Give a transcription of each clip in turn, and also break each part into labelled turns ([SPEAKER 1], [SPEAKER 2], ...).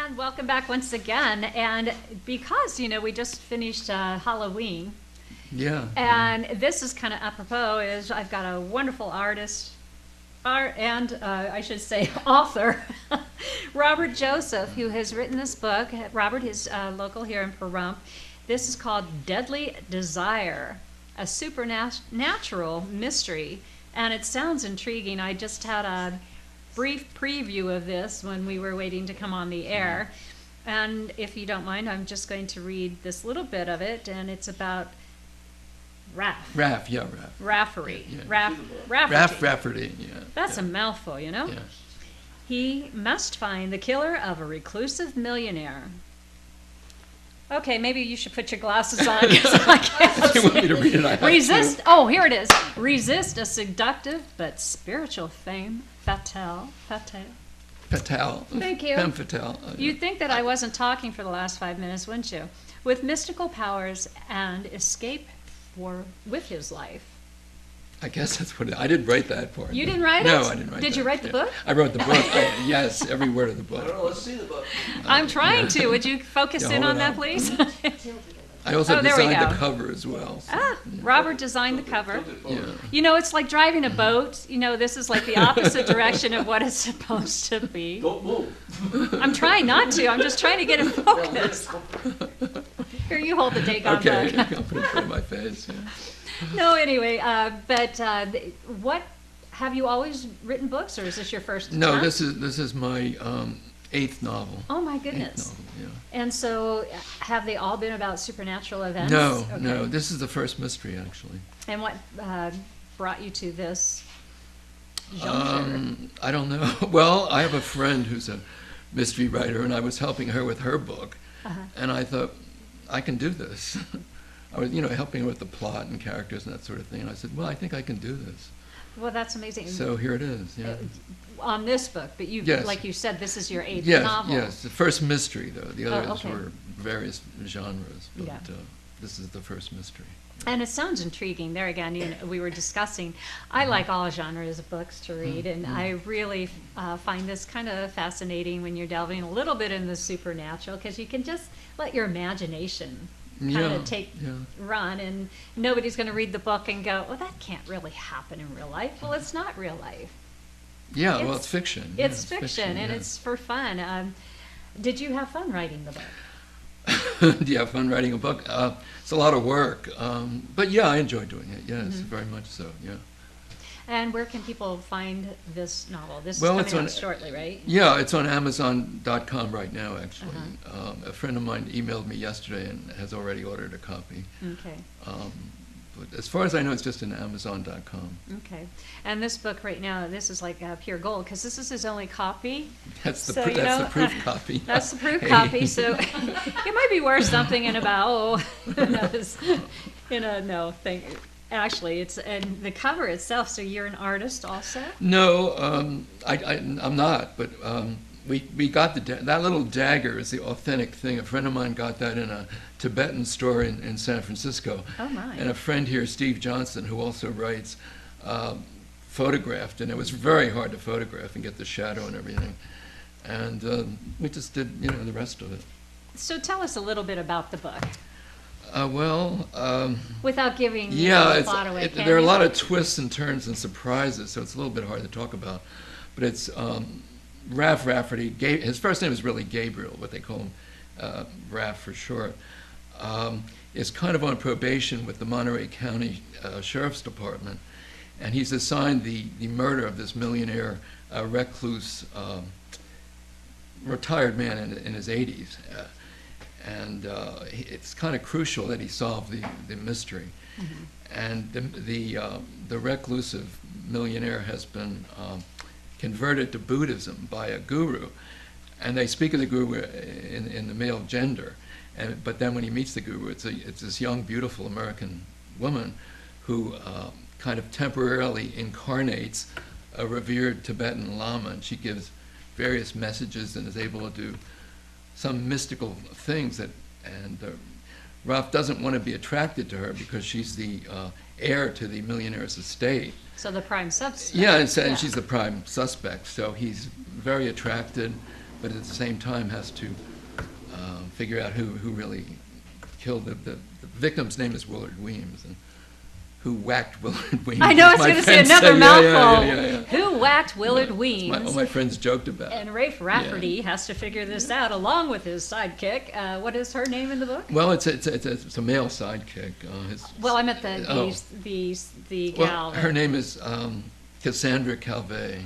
[SPEAKER 1] And welcome back once again. And because, we just finished Halloween.
[SPEAKER 2] Yeah.
[SPEAKER 1] And this is kind of apropos, is I've got a wonderful artist, I should say author, Robert Joseph, who has written this book. Robert is local here in Pahrump. This is called Deadly Desire, a supernatural mystery. And it sounds intriguing. I just had a brief preview of this when we were waiting to come on the air. And if you don't mind, I'm just going to read this little bit of it, and it's about Rafferty.
[SPEAKER 2] Rafferty, yeah.
[SPEAKER 1] That's a mouthful,
[SPEAKER 2] Yeah.
[SPEAKER 1] He must find the killer of a reclusive millionaire. Okay, maybe you should put your glasses on. I can't
[SPEAKER 2] You want me to read it? I have
[SPEAKER 1] Resist.
[SPEAKER 2] to.
[SPEAKER 1] Oh, here it is. Resist a seductive but spiritual fame fatale.
[SPEAKER 2] Fatale.
[SPEAKER 1] Thank you.
[SPEAKER 2] Femme fatale.
[SPEAKER 1] You'd think that I wasn't talking for the last 5 minutes, wouldn't you? With mystical powers and escape with his life.
[SPEAKER 2] I guess that's what I didn't write that part.
[SPEAKER 1] You didn't write it?
[SPEAKER 2] No, I didn't write
[SPEAKER 1] Did
[SPEAKER 2] that.
[SPEAKER 1] you write the book?
[SPEAKER 2] I wrote the book. Yes, every word of the book.
[SPEAKER 3] I don't know, let's see the book.
[SPEAKER 1] I'm trying to. Would you focus
[SPEAKER 2] Yeah,
[SPEAKER 1] in
[SPEAKER 2] hold
[SPEAKER 1] on
[SPEAKER 2] it
[SPEAKER 1] that,
[SPEAKER 2] up.
[SPEAKER 1] please?
[SPEAKER 2] I also
[SPEAKER 1] Oh, there we
[SPEAKER 2] designed
[SPEAKER 1] go.
[SPEAKER 2] the cover as well. So,
[SPEAKER 1] Robert designed the cover.
[SPEAKER 2] yeah.
[SPEAKER 1] It's like driving a boat. This is like the opposite direction of what it's supposed to be.
[SPEAKER 3] Don't move.
[SPEAKER 1] I'm trying not to. I'm just trying to get it focused. Here, you hold the Dagon
[SPEAKER 2] Okay,
[SPEAKER 1] book.
[SPEAKER 2] I'll put it in front of my face. Yeah.
[SPEAKER 1] No, anyway, what have you always written books, or is this your first?
[SPEAKER 2] No,
[SPEAKER 1] attempt?
[SPEAKER 2] this is my 8th novel.
[SPEAKER 1] Oh my
[SPEAKER 2] 8th
[SPEAKER 1] goodness!
[SPEAKER 2] novel, yeah.
[SPEAKER 1] And so, have they all been about supernatural events?
[SPEAKER 2] No,
[SPEAKER 1] Okay.
[SPEAKER 2] no. This is the first mystery, actually.
[SPEAKER 1] And what brought you to this genre?
[SPEAKER 2] I don't know. Well, I have a friend who's a mystery writer, and I was helping her with her book, and I thought, I can do this. I was, helping her with the plot and characters and that sort of thing. And I said, well, I think I can do this.
[SPEAKER 1] Well, that's amazing.
[SPEAKER 2] So here it is. Yeah.
[SPEAKER 1] On this book, but
[SPEAKER 2] Yes.
[SPEAKER 1] like you said, this is your 8th
[SPEAKER 2] Yes,
[SPEAKER 1] novel.
[SPEAKER 2] yes. The first mystery, though. The others
[SPEAKER 1] okay.
[SPEAKER 2] were various genres, but
[SPEAKER 1] Yeah.
[SPEAKER 2] this is the first mystery.
[SPEAKER 1] And it sounds intriguing. There again, we were discussing, I like all genres of books to read, and I really find this kind of fascinating when you're delving a little bit in the supernatural, because you can just let your imagination kind of run, and nobody's going to read the book and go, well, that can't really happen in real life. Well, it's not real life.
[SPEAKER 2] Yeah, well, it's fiction. Yeah,
[SPEAKER 1] It's fiction, and
[SPEAKER 2] yeah.
[SPEAKER 1] it's for fun. Did you have fun writing the book?
[SPEAKER 2] Do you have fun writing a book? It's a lot of work, but yeah, I enjoy doing it. Yes, very much so. Yeah.
[SPEAKER 1] And where can people find this novel? This
[SPEAKER 2] Well,
[SPEAKER 1] is
[SPEAKER 2] it's
[SPEAKER 1] coming
[SPEAKER 2] on-
[SPEAKER 1] out shortly, right?
[SPEAKER 2] Yeah, it's on Amazon.com right now. Actually, a friend of mine emailed me yesterday and has already ordered a copy.
[SPEAKER 1] Okay.
[SPEAKER 2] But as far as I know, it's just on Amazon.com.
[SPEAKER 1] Okay. And this book right now, this is like pure gold, because this is his only copy.
[SPEAKER 2] That's the
[SPEAKER 1] So,
[SPEAKER 2] that's the proof copy.
[SPEAKER 1] That's the proof
[SPEAKER 2] Hey.
[SPEAKER 1] copy. So it might be worth something in about, thing. Actually, it's, and the cover itself, so you're an artist also?
[SPEAKER 2] No, I'm not. But we got that little dagger is the authentic thing. A friend of mine got that in a Tibetan store in San Francisco.
[SPEAKER 1] Oh, my.
[SPEAKER 2] And a friend here, Steve Johnson, who also writes, photographed, and it was very hard to photograph and get the shadow and everything. And we just did, the rest of it.
[SPEAKER 1] So tell us a little bit about the book, without giving the plot away. Can
[SPEAKER 2] there are a
[SPEAKER 1] you?
[SPEAKER 2] lot of twists and turns and surprises, so it's a little bit hard to talk about. But it's Rafferty. His first name is really Gabriel, what they call him, Raff for short. Is kind of on probation with the Monterey County Sheriff's Department, and he's assigned the murder of this millionaire recluse retired man in his 80s. And it's kind of crucial that he solve the mystery. And the reclusive millionaire has been converted to Buddhism by a guru, and they speak of the guru in the male gender. But then when he meets the guru, it's this young, beautiful American woman who kind of temporarily incarnates a revered Tibetan Lama, and she gives various messages and is able to do some mystical things Ralph doesn't want to be attracted to her because she's the heir to the millionaire's estate.
[SPEAKER 1] So the prime suspect.
[SPEAKER 2] Yeah, and she's the prime suspect, so he's very attracted, but at the same time has to figure out who really killed the victim's name is Willard Weems, and who whacked Willard Weems.
[SPEAKER 1] I know, I was going to say another mouthful.
[SPEAKER 2] Yeah.
[SPEAKER 1] Who whacked Willard Weems?
[SPEAKER 2] All my friends joked about it.
[SPEAKER 1] And Rafe Rafferty has to figure this out along with his sidekick. What is her name in the book?
[SPEAKER 2] Well, it's a male sidekick.
[SPEAKER 1] Well, I meant the gal.
[SPEAKER 2] Well, her name is Cassandra Calvé.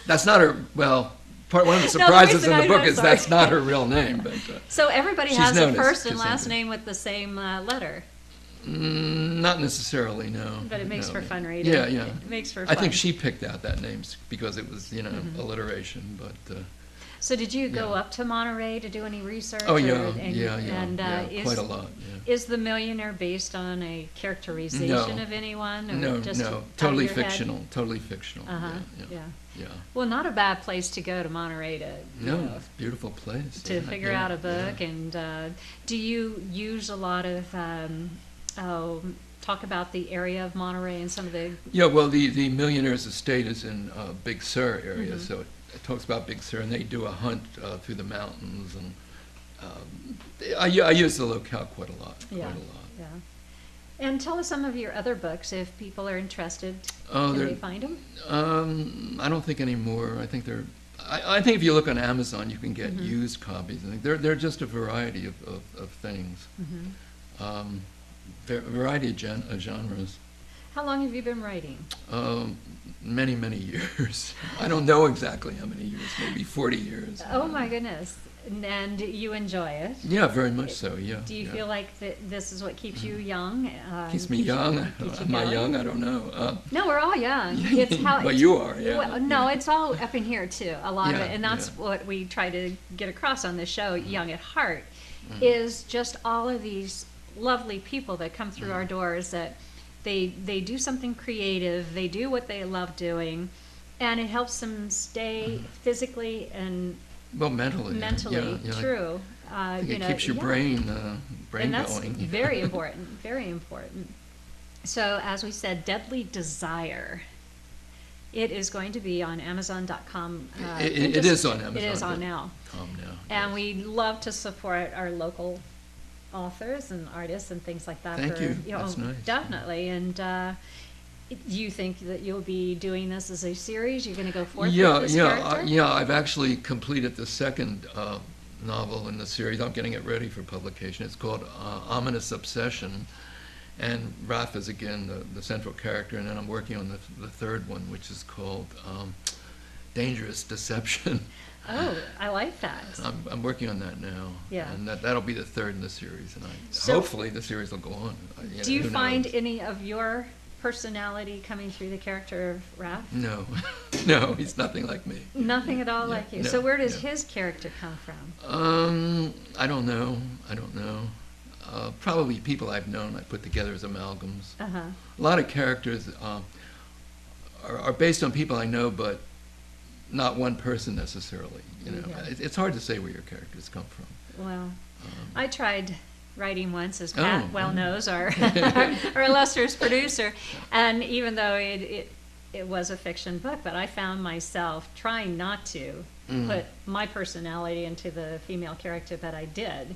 [SPEAKER 2] That's not her. Well, one of the surprises in the book is that's not her real name. But
[SPEAKER 1] so everybody
[SPEAKER 2] she's
[SPEAKER 1] has a
[SPEAKER 2] known as
[SPEAKER 1] first and
[SPEAKER 2] Cassandra.
[SPEAKER 1] last name with the same letter.
[SPEAKER 2] Not necessarily, no.
[SPEAKER 1] But it makes for fun reading.
[SPEAKER 2] Yeah.
[SPEAKER 1] It makes for fun.
[SPEAKER 2] I think she picked out that name because it was, alliteration. But
[SPEAKER 1] so did you go up to Monterey to do any research?
[SPEAKER 2] oh quite a lot. Yeah.
[SPEAKER 1] Is The Millionaire based on a characterization of anyone? Or
[SPEAKER 2] No,
[SPEAKER 1] just out
[SPEAKER 2] totally
[SPEAKER 1] of your head?
[SPEAKER 2] fictional. Totally fictional. Yeah.
[SPEAKER 1] Well, not a bad place to go to Monterey to
[SPEAKER 2] No, it's a beautiful place.
[SPEAKER 1] to figure out a book.
[SPEAKER 2] Yeah.
[SPEAKER 1] And do you use a lot of talk about the area of Monterey and some of the?
[SPEAKER 2] Yeah, well, the Millionaire's Estate is in Big Sur area, so it talks about Big Sur, and they do a hunt through the mountains, and I use the locale quite a lot.
[SPEAKER 1] Yeah. And tell us some of your other books if people are interested. Can they find them?
[SPEAKER 2] I don't think anymore. I think they're. I think if you look on Amazon, you can get used copies. I think they're just a variety of things. Variety of genres.
[SPEAKER 1] How long have you been writing?
[SPEAKER 2] Many years. I don't know exactly how many years. Maybe 40 years.
[SPEAKER 1] Oh my goodness! And you enjoy it?
[SPEAKER 2] Yeah, very much so. Yeah.
[SPEAKER 1] Do you feel like this is what keeps you young?
[SPEAKER 2] Keeps me young. Am I young? I don't know.
[SPEAKER 1] No, we're all young. It's how.
[SPEAKER 2] Well, you are. Yeah.
[SPEAKER 1] Well, no, it's all up in here too. A lot of
[SPEAKER 2] Yeah,
[SPEAKER 1] it, and that's
[SPEAKER 2] yeah.
[SPEAKER 1] what we try to get across on this show. Young at Heart is just all of these lovely people that come through our doors that they do something creative. They do what they love doing, and it helps them stay physically and
[SPEAKER 2] Well, mentally. Yeah.
[SPEAKER 1] true.
[SPEAKER 2] I think it keeps your brain
[SPEAKER 1] and that's
[SPEAKER 2] going.
[SPEAKER 1] very important. Very important. So, as we said, Deadly Desire. It is going to be on Amazon.com.
[SPEAKER 2] It is on Amazon.
[SPEAKER 1] It is on now. And
[SPEAKER 2] yes.
[SPEAKER 1] we love to support our local authors and artists and things like that.
[SPEAKER 2] Thank you. That's nice.
[SPEAKER 1] Definitely. And you think that you'll be doing this as a series? You're going to go forth with this character?
[SPEAKER 2] Yeah. I've actually completed the second novel in the series. I'm getting it ready for publication. It's called Ominous Obsession. And Raph is again the central character, and then I'm working on the third one, which is called Dangerous Deception.
[SPEAKER 1] Oh, I like that.
[SPEAKER 2] I'm working on that now.
[SPEAKER 1] Yeah.
[SPEAKER 2] And that'll be the third in the series, and
[SPEAKER 1] So-
[SPEAKER 2] hopefully the series will go on.
[SPEAKER 1] Do you
[SPEAKER 2] who
[SPEAKER 1] find
[SPEAKER 2] knows?
[SPEAKER 1] any of your personality coming through the character of Raph?
[SPEAKER 2] No, no, he's nothing like me.
[SPEAKER 1] Nothing at all
[SPEAKER 2] Yeah,
[SPEAKER 1] like you.
[SPEAKER 2] no,
[SPEAKER 1] So where does
[SPEAKER 2] no.
[SPEAKER 1] his character come from?
[SPEAKER 2] I don't know. Probably people I've known I put together as amalgams.
[SPEAKER 1] Uh-huh.
[SPEAKER 2] A lot of characters are based on people I know, but not one person necessarily.
[SPEAKER 1] Yeah.
[SPEAKER 2] It's hard to say where your characters come from.
[SPEAKER 1] Well, I tried writing once, as Pat
[SPEAKER 2] Oh.
[SPEAKER 1] knows, our illustrious producer, and even though it was a fiction book, but I found myself trying not to put my personality into the female character, but I did.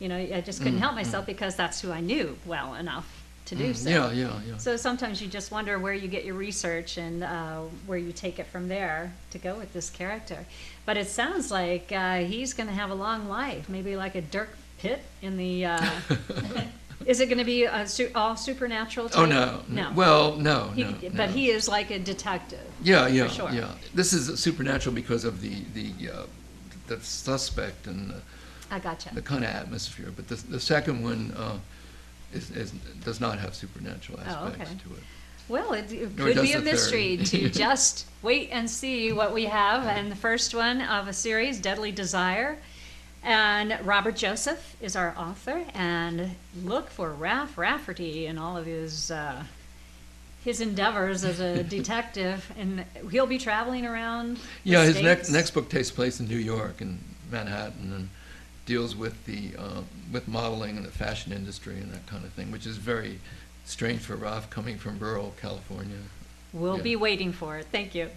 [SPEAKER 1] I just couldn't help myself because that's who I knew well enough to do so.
[SPEAKER 2] Yeah.
[SPEAKER 1] So sometimes you just wonder where you get your research and where you take it from there to go with this character. But it sounds like he's going to have a long life, maybe like a Dirk Pitt in the. Is it going to be all supernatural type?
[SPEAKER 2] Oh no.
[SPEAKER 1] No.
[SPEAKER 2] Well, no.
[SPEAKER 1] But he is like a detective.
[SPEAKER 2] Yeah.
[SPEAKER 1] For sure.
[SPEAKER 2] Yeah. This is supernatural because of the suspect and
[SPEAKER 1] I gotcha.
[SPEAKER 2] the kind of atmosphere. But the second one does not have supernatural aspects to it.
[SPEAKER 1] Well, it
[SPEAKER 2] Nor
[SPEAKER 1] could
[SPEAKER 2] does
[SPEAKER 1] be a
[SPEAKER 2] the
[SPEAKER 1] mystery
[SPEAKER 2] third.
[SPEAKER 1] to just wait and see what we have. And the first one of a series, Deadly Desire. And Robert Joseph is our author. And look for Raph Rafferty and all of his endeavors as a detective. And he'll be traveling around
[SPEAKER 2] Yeah,
[SPEAKER 1] the
[SPEAKER 2] his
[SPEAKER 1] States.
[SPEAKER 2] next book takes place in New York and Manhattan, and deals with with modeling and the fashion industry and that kind of thing, which is very strange for Raph coming from rural California.
[SPEAKER 1] We'll
[SPEAKER 2] Yeah.
[SPEAKER 1] be waiting for it. Thank you.